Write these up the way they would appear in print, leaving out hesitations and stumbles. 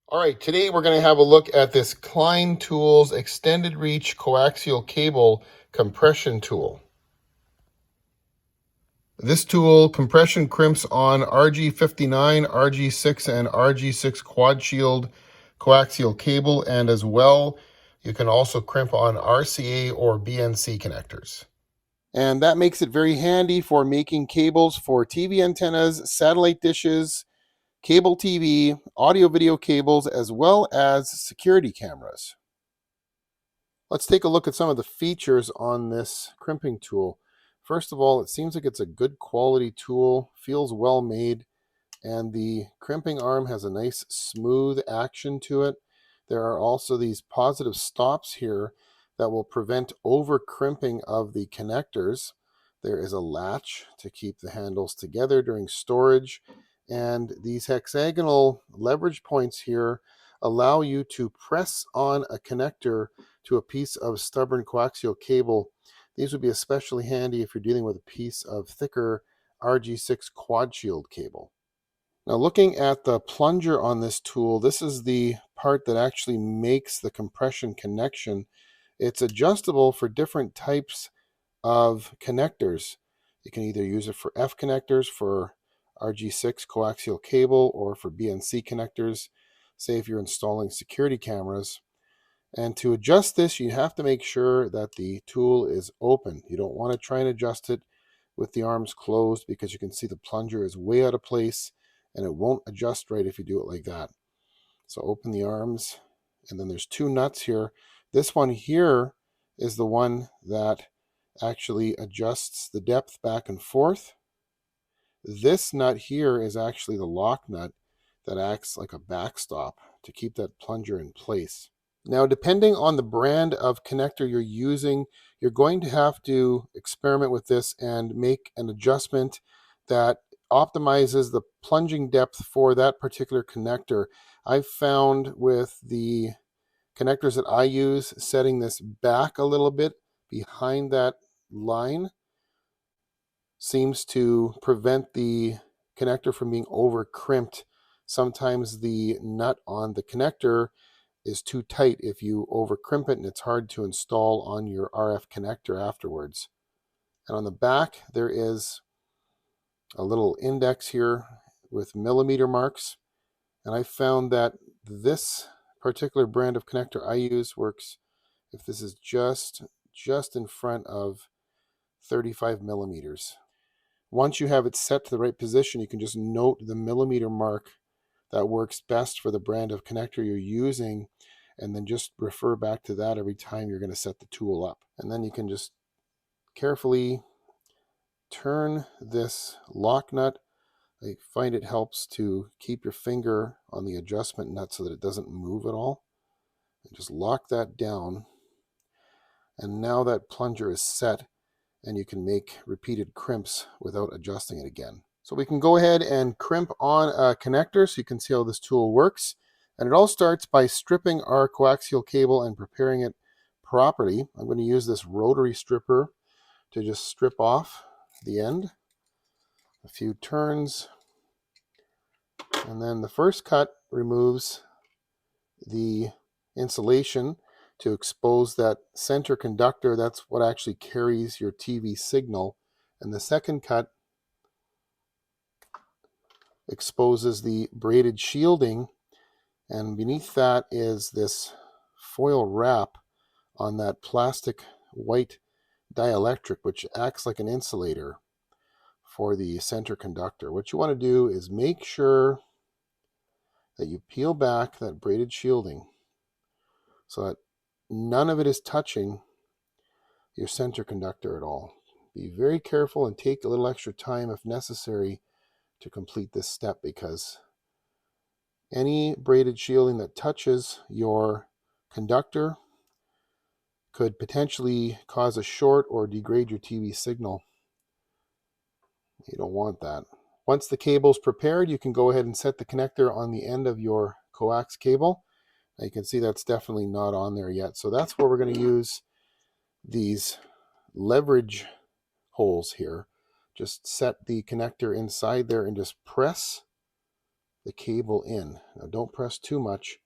All right, today we're going to have a look at this Klein Tools extended reach coaxial cable compression tool. This tool compression crimps on RG59, RG6, and RG6 quad shield coaxial cable, and as well, you can also crimp on RCA or BNC connectors. And that makes it very handy for making cables for TV antennas, satellite dishes, cable TV, audio video cables, as well as security cameras. Let's take a look at some of the features on this crimping tool. First of all, it seems like it's a good quality tool, feels well made, and the crimping arm has a nice smooth action to it. There are also these positive stops here that will prevent over crimping of the connectors. There is a latch to keep the handles together during storage, and these hexagonal leverage points here allow you to press on a connector to a piece of stubborn coaxial cable. These would be especially handy if you're dealing with a piece of thicker RG6 quad shield cable. Now, looking at the plunger on this tool, this is the part that actually makes the compression connection. It's adjustable for different types of connectors. You can either use it for F connectors for RG6 coaxial cable or for BNC connectors, say if you're installing security cameras. And to adjust this, you have to make sure that the tool is open. You don't want to try and adjust it with the arms closed because you can see the plunger is way out of place and it won't adjust right if you do it like that. So open the arms, and then there's two nuts here. This one here is the one that actually adjusts the depth back and forth. This nut here is actually the lock nut that acts like a backstop to keep that plunger in place. Now, depending on the brand of connector you're using, you're going to have to experiment with this and make an adjustment that optimizes the plunging depth for that particular connector. I've found with the connectors that I use, setting this back a little bit behind that line seems to prevent the connector from being over crimped. Sometimes the nut on the connector is too tight if you over crimp it, and it's hard to install on your RF connector afterwards. And on the back, there is a little index here with millimeter marks. And I found that this particular brand of connector I use works if this is just in front of 35 millimeters. Once you have it set to the right position, you can just note the millimeter mark that works best for the brand of connector you're using, and then just refer back to that every time you're going to set the tool up. And then you can just carefully turn this lock nut. I find it helps to keep your finger on the adjustment nut so that it doesn't move at all. And just lock that down. And now that plunger is set, and you can make repeated crimps without adjusting it again. So we can go ahead and crimp on a connector so you can see how this tool works. And it all starts by stripping our coaxial cable and preparing it properly. I'm going to use this rotary stripper to just strip off the end. A few turns. And then the first cut removes the insulation to expose that center conductor. That's what actually carries your TV signal. And the second cut exposes the braided shielding, and beneath that is this foil wrap on that plastic white dielectric, which acts like an insulator for the center conductor. What you want to do is make sure that you peel back that braided shielding so that none of it is touching your center conductor at all. Be very careful and take a little extra time if necessary to complete this step, because any braided shielding that touches your conductor could potentially cause a short or degrade your TV signal. You don't want that. Once the cable is prepared, you can go ahead and set the connector on the end of your coax cable. Now you can see that's definitely not on there yet. So that's where we're going to use these leverage holes here. Just set the connector inside there and just press the cable in. Now don't press too much.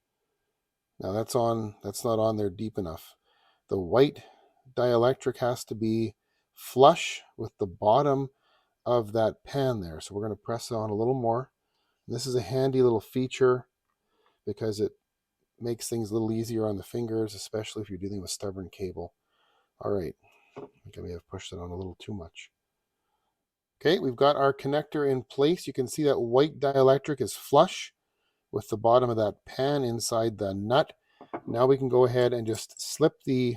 Now that's not on there deep enough. The white dielectric has to be flush with the bottom of that pan there. So we're going to press it on a little more. This is a handy little feature because it makes things a little easier on the fingers, especially if you're dealing with stubborn cable. All right, I think I may have pushed it on a little too much. Okay, we've got our connector in place. You can see that white dielectric is flush with the bottom of that pan inside the nut. Now we can go ahead and just slip the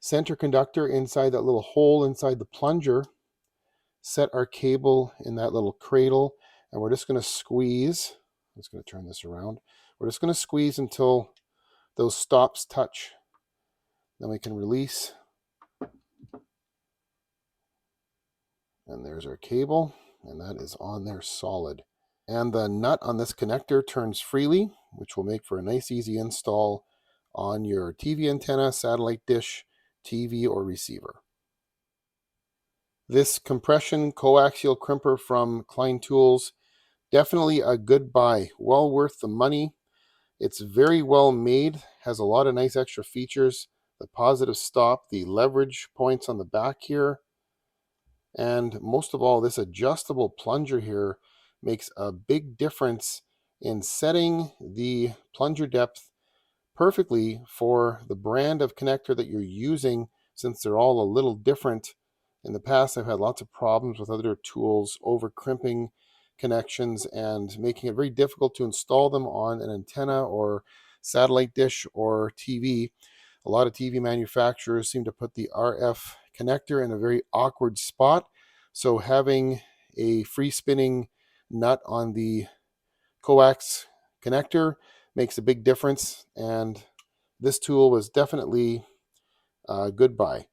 center conductor inside that little hole inside the plunger, set our cable in that little cradle, and we're just going to squeeze. I'm just going to turn this around. We're just going to squeeze until those stops touch. Then we can release. And there's our cable, and that is on there solid. And the nut on this connector turns freely, which will make for a nice easy install on your TV antenna, satellite dish, TV, or receiver. This compression coaxial crimper from Klein Tools, definitely a good buy, well worth the money. It's very well made, has a lot of nice extra features, the positive stop, the leverage points on the back here, and most of all, this adjustable plunger here makes a big difference in setting the plunger depth perfectly for the brand of connector that you're using, since they're all a little different. In the past, I've had lots of problems with other tools over crimping connections and making it very difficult to install them on an antenna or satellite dish or TV. A lot of TV manufacturers seem to put the RF connector in a very awkward spot. So having a free spinning nut on the coax connector makes a big difference. And this tool was definitely a good buy.